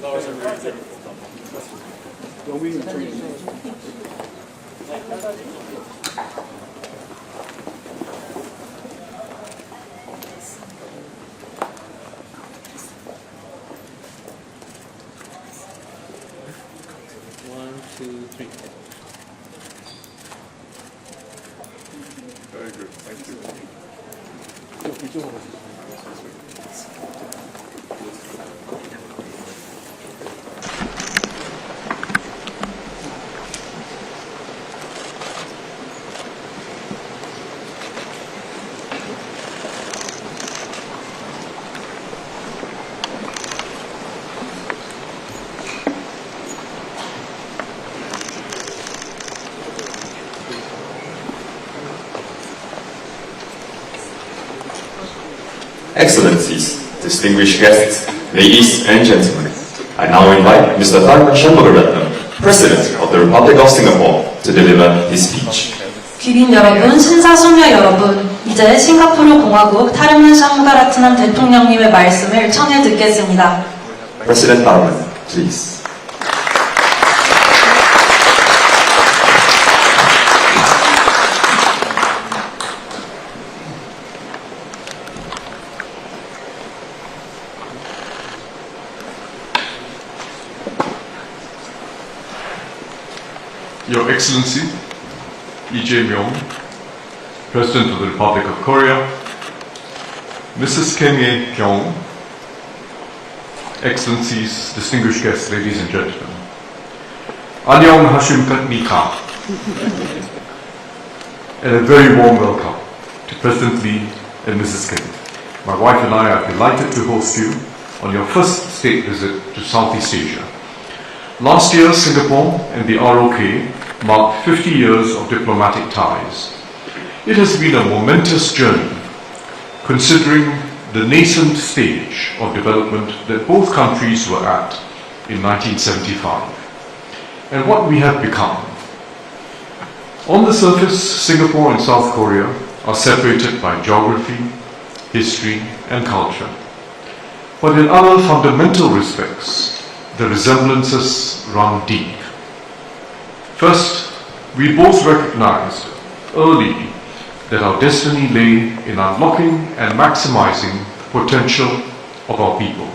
One, two, three. Very good. Thank you. Excellencies, distinguished guests, ladies and gentlemen, I now invite Mr. Tan Shanmugaratnam, President of the Republic of Singapore, to deliver his speech. 귀빈 여러분, 신사숙녀 여러분, 이제 싱가포르 공화국 타르만 샹무가라트남 대통령님의 말씀을 청해 듣겠습니다. President Tharman, please. Your Excellency, Lee Jae-myung, President of the Republic of Korea, Mrs. Kim Ye-kyung, Excellencies, distinguished guests, ladies and gentlemen, Annyeong Hashimnika, and a very warm welcome to President Lee and Mrs. Kim. My wife and I are delighted to host you on your first state visit to Southeast Asia. Last year, Singapore and the ROK marked 50 years of diplomatic ties. It has been a momentous journey, considering the nascent stage of development that both countries were at in 1975, and what we have become. On the surface, Singapore and South Korea are separated by geography, history, and culture. But in other fundamental respects, the resemblances run deep. First, we both recognized early that our destiny lay in unlocking and maximizing the potential of our people.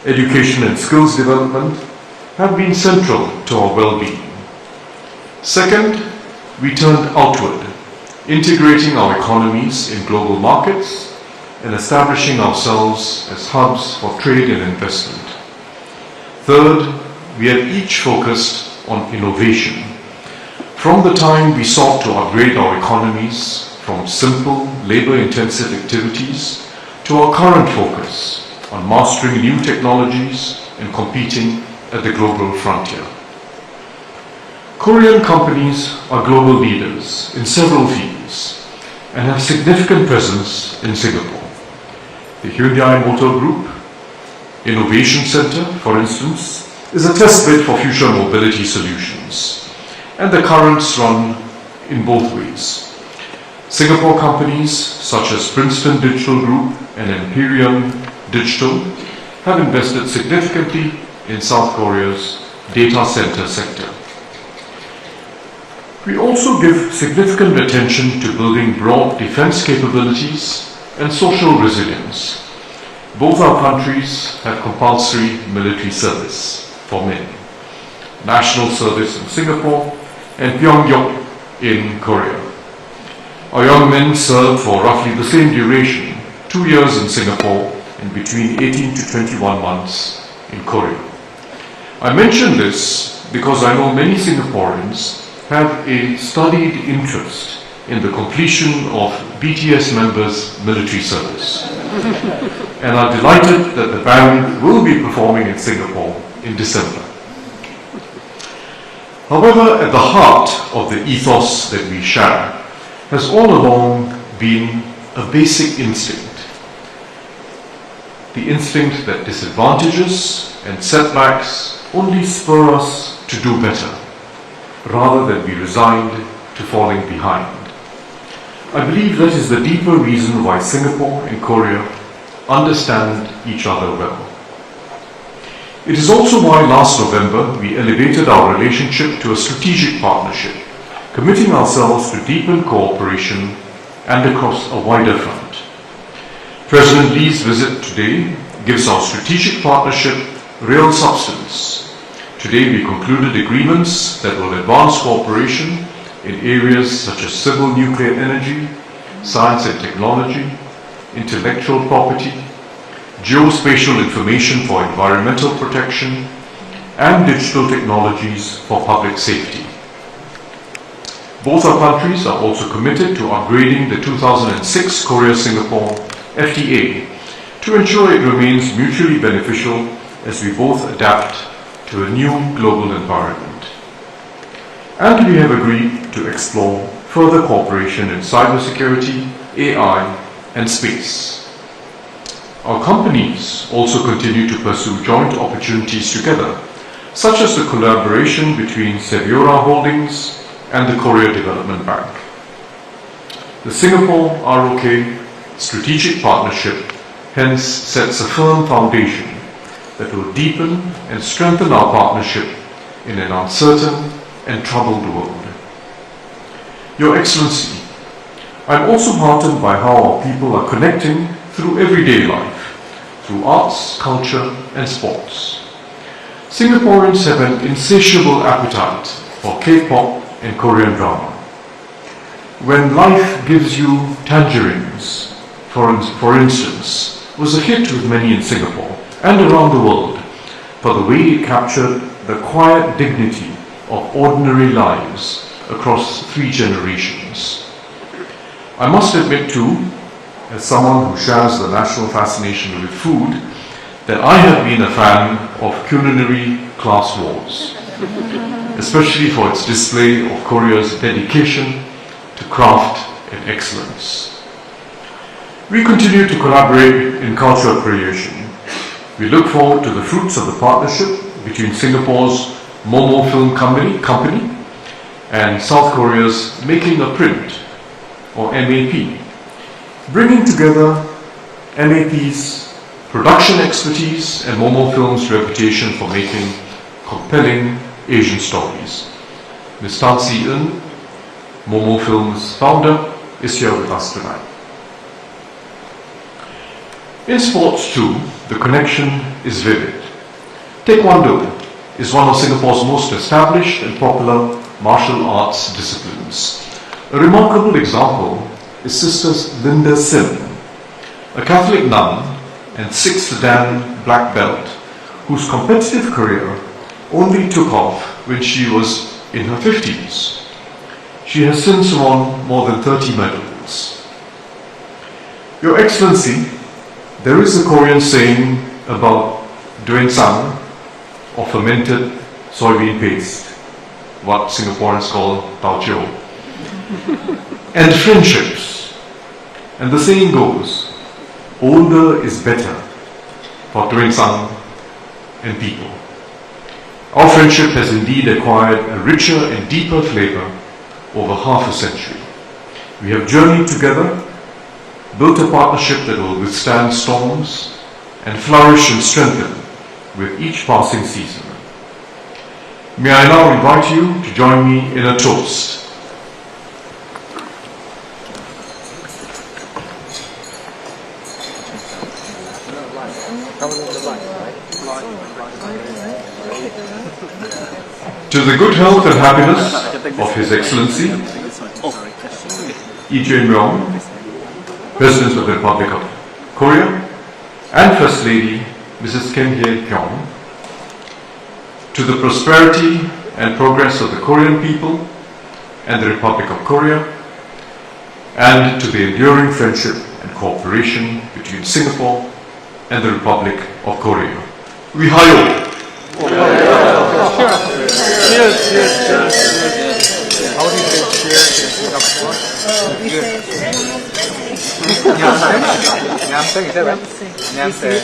Education and skills development have been central to our well-being. Second, we turned outward, integrating our economies in global markets and establishing ourselves as hubs for trade and investment. Third, we have each focused on innovation. From the time we sought to upgrade our economies from simple, labor-intensive activities to our current focus on mastering new technologies and competing at the global frontier. Korean companies are global leaders in several fields and have significant presence in Singapore. The Hyundai Motor Group Innovation Center, for instance, is a testbed for future mobility solutions, and the currents run in both ways. Singapore companies such as Princeton Digital Group and Imperium Digital have invested significantly in South Korea's data center sector. We also give significant attention to building broad defense capabilities and social resilience. Both our countries have compulsory military service for men, national service in Singapore and Pyongyang in Korea. Our young men serve for roughly the same duration, 2 years in Singapore and between 18 to 21 months in Korea. I mention this because I know many Singaporeans have a studied interest in the completion of BTS members' military service and are delighted that the band will be performing in Singapore in December. However, at the heart of the ethos that we share has all along been a basic instinct. The instinct that disadvantages and setbacks only spur us to do better, rather than be resigned to falling behind. I believe that is the deeper reason why Singapore and Korea understand each other well. It is also why last November we elevated our relationship to a strategic partnership, committing ourselves to deepen cooperation and across a wider front. President Lee's visit today gives our strategic partnership real substance. Today we concluded agreements that will advance cooperation in areas such as civil nuclear energy, science and technology, intellectual property, geospatial information for environmental protection, and digital technologies for public safety. Both our countries are also committed to upgrading the 2006 Korea-Singapore FTA to ensure it remains mutually beneficial as we both adapt to a new global environment. And we have agreed to explore further cooperation in cybersecurity, AI, and space. Our companies also continue to pursue joint opportunities together, such as the collaboration between Seviora Holdings and the Korea Development Bank. The Singapore ROK strategic partnership hence sets a firm foundation that will deepen and strengthen our partnership in an uncertain and troubled world. Your Excellency, I am also heartened by how our people are connecting through everyday life, through arts, culture, and sports. Singaporeans have an insatiable appetite for K-pop and Korean drama. When Life Gives You Tangerines, for instance, was a hit with many in Singapore and around the world for the way it captured the quiet dignity of ordinary lives across 3 generations. I must admit too, as someone who shares the national fascination with food, that I have been a fan of culinary class wars, especially for its display of Korea's dedication to craft and excellence. We continue to collaborate in cultural creation. We look forward to the fruits of the partnership between Singapore's Momo Film Company and South Korea's Making a Print, or MAP, bringing together MAP's production expertise and Momo Film's reputation for making compelling Asian stories. Ms. Tan Si-eun, Momo Film's founder, is here with us tonight. In sports too, the connection is vivid. Taekwondo is one of Singapore's most established and popular martial arts disciplines. A remarkable example is Sister Linda Sim, a Catholic nun and 6th Dan black belt, whose competitive career only took off when she was in her 50s. She has since won more than 30 medals. Your Excellency, there is a Korean saying about doensang, or fermented soybean paste, what Singaporeans call tau jiu, and friendships. And the saying goes, older is better for doensang and people. Our friendship has indeed acquired a richer and deeper flavor over half a century. We have journeyed together, built a partnership that will withstand storms and flourish and strengthen with each passing season. May I now invite you to join me in a toast. To the good health and happiness of His Excellency Lee Jae-myung, President of the Republic of Korea, and First Lady Mrs. Kim Hye-kyung, to the prosperity and progress of the Korean people and the Republic of Korea, and to the enduring friendship and cooperation between Singapore and the Republic of Korea. Wihayo! Cheers, cheers, cheers. How do you say cheers in Singapore? Nyamseng, is that right? Nyamseng.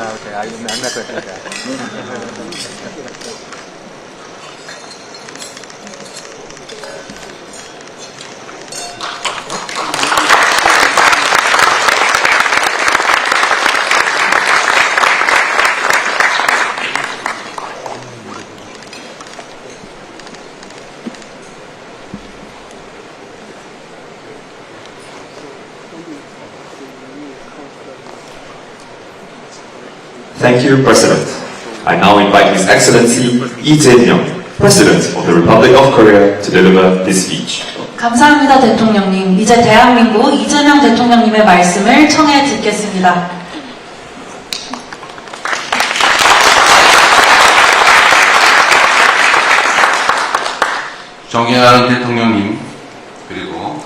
Okay, I'm not going to do that. Thank you, President. I now invite His Excellency Lee Jae-myung, President of the Republic of Korea, to deliver his speech. 감사합니다, 대통령님. 이제 대한민국 이재명 대통령님의 말씀을 청해 듣겠습니다. 존경하는 대통령님, 그리고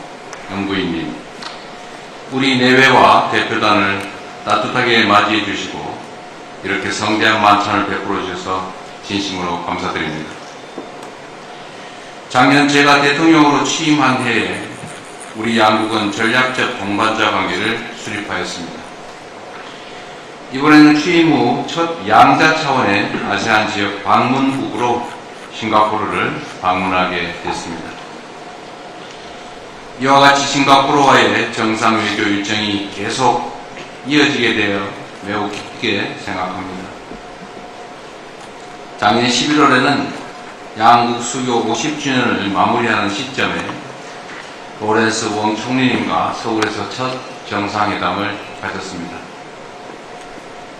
영부인님, 우리 내외와 대표단을 따뜻하게 맞이해 주시고 이렇게 성대한 만찬을 베풀어 주셔서 진심으로 감사드립니다. 작년 제가 대통령으로 취임한 해에 우리 양국은 전략적 동반자 관계를 수립하였습니다. 이번에는 취임 후 첫 양자 차원의 아세안 지역 방문국으로 싱가포르를 방문하게 됐습니다. 이와 같이 싱가포르와의 정상 외교 일정이 계속 이어지게 되어 매우 기쁘게 생각합니다. 작년 11월에는 양국 수교 50주년을 마무리하는 시점에 로렌스 웡 총리님과 서울에서 첫 정상회담을 가졌습니다.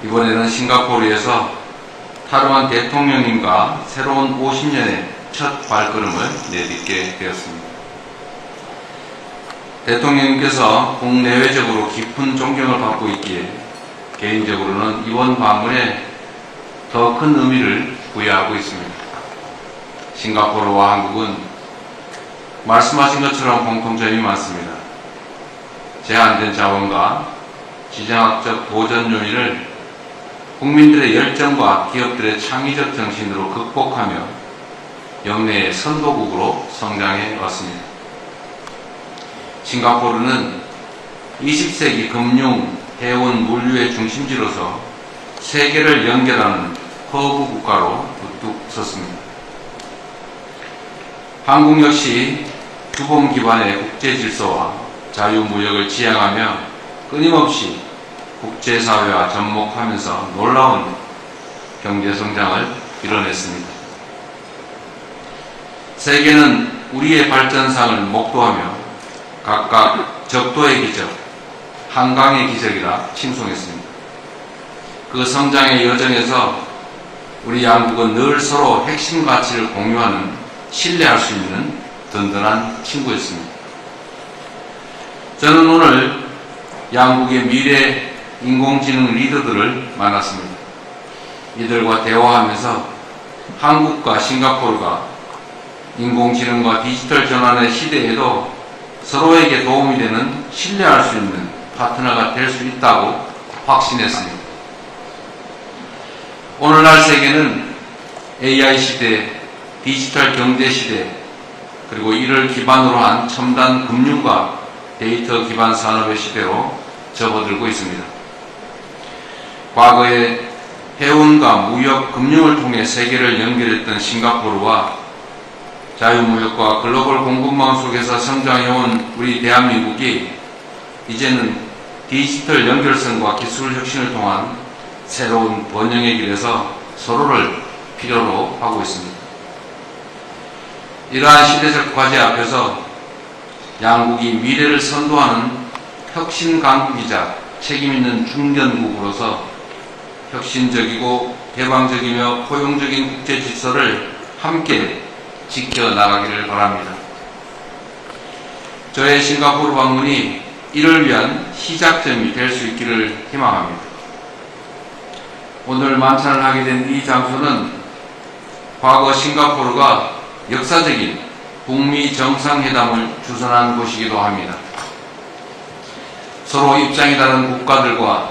이번에는 싱가포르에서 타르만 대통령님과 새로운 50년의 첫 발걸음을 내딛게 되었습니다. 대통령님께서 국내외적으로 깊은 존경을 받고 있기에 개인적으로는 이번 방문에 더 큰 의미를 부여하고 있습니다. 싱가포르와 한국은 말씀하신 것처럼 공통점이 많습니다. 제한된 자원과 지정학적 도전 요인을 국민들의 열정과 기업들의 창의적 정신으로 극복하며 영내의 선도국으로 성장해 왔습니다. 싱가포르는 20세기 금융, 해운, 물류의 중심지로서 세계를 연결하는 허브 국가로 우뚝 섰습니다. 한국 역시 규범 기반의 국제 질서와 자유무역을 지향하며 끊임없이 국제사회와 접목하면서 놀라운 경제성장을 이뤄냈습니다. 세계는 우리의 발전상을 목도하며 각각 적도의 기적, 한강의 기적이라 칭송했습니다. 그 성장의 여정에서 우리 양국은 늘 서로 핵심 가치를 공유하는 신뢰할 수 있는 든든한 친구였습니다. 저는 오늘 양국의 미래 인공지능 리더들을 만났습니다. 이들과 대화하면서 한국과 싱가포르가 인공지능과 디지털 전환의 시대에도 서로에게 도움이 되는 신뢰할 수 있는 파트너가 될 수 있다고 확신했습니다. 오늘날 세계는 AI 시대, 디지털 경제 시대, 그리고 이를 기반으로 한 첨단 금융과 데이터 기반 산업의 시대로 접어들고 있습니다. 과거에 해운과 무역, 금융을 통해 세계를 연결했던 싱가포르와 자유무역과 글로벌 공급망 속에서 성장해온 우리 대한민국이 이제는 디지털 연결성과 기술 혁신을 통한 새로운 번영의 길에서 서로를 필요로 하고 있습니다. 이러한 시대적 과제 앞에서 양국이 미래를 선도하는 혁신 강국이자 책임있는 중견국으로서 혁신적이고 개방적이며 포용적인 국제 질서를 함께 지켜나가기를 바랍니다. 저의 싱가포르 방문이 이를 위한 시작점이 될 수 있기를 희망합니다. 오늘 만찬을 하게 된 이 장소는 과거 싱가포르가 역사적인 북미 정상회담을 주선한 곳이기도 합니다. 서로 입장이 다른 국가들과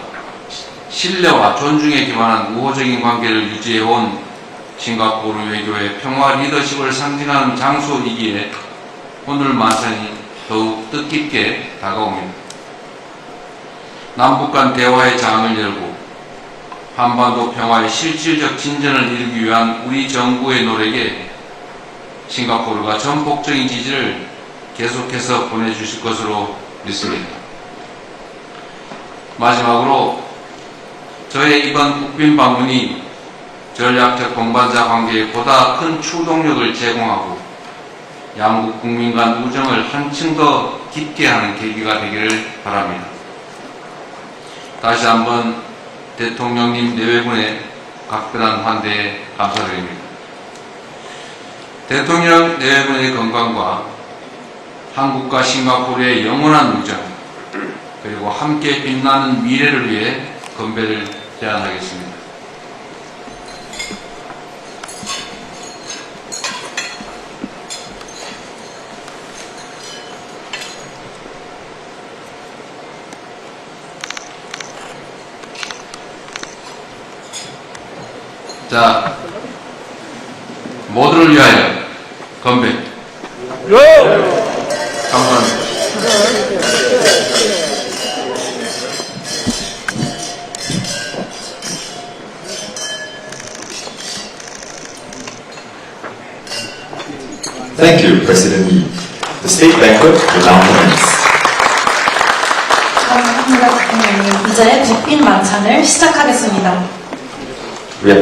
신뢰와 존중에 기반한 우호적인 관계를 유지해온 싱가포르 외교의 평화 리더십을 상징하는 장소이기에 오늘 만찬이 더욱 뜻깊게 다가옵니다. 남북 간 대화의 장을 열고 한반도 평화의 실질적 진전을 이루기 위한 우리 정부의 노력에 싱가포르가 전폭적인 지지를 계속해서 보내주실 것으로 믿습니다. 마지막으로 저의 이번 국빈 방문이 전략적 동반자 관계에 보다 큰 추동력을 제공하고 양국 국민 간 우정을 한층 더 깊게 하는 계기가 되기를 바랍니다. 다시 한번 대통령님 내외분의 각별한 환대에 감사드립니다. 대통령 내외분의 건강과 한국과 싱가포르의 영원한 우정, 그리고 함께 빛나는 미래를 위해 건배를 제안하겠습니다. 자, 모두를 위하여 건배. 감사합니다. Thank you, President Lee. The state banquet will now commence. 감사합니다, 대통령님. 이제 국빈 만찬을 시작하겠습니다.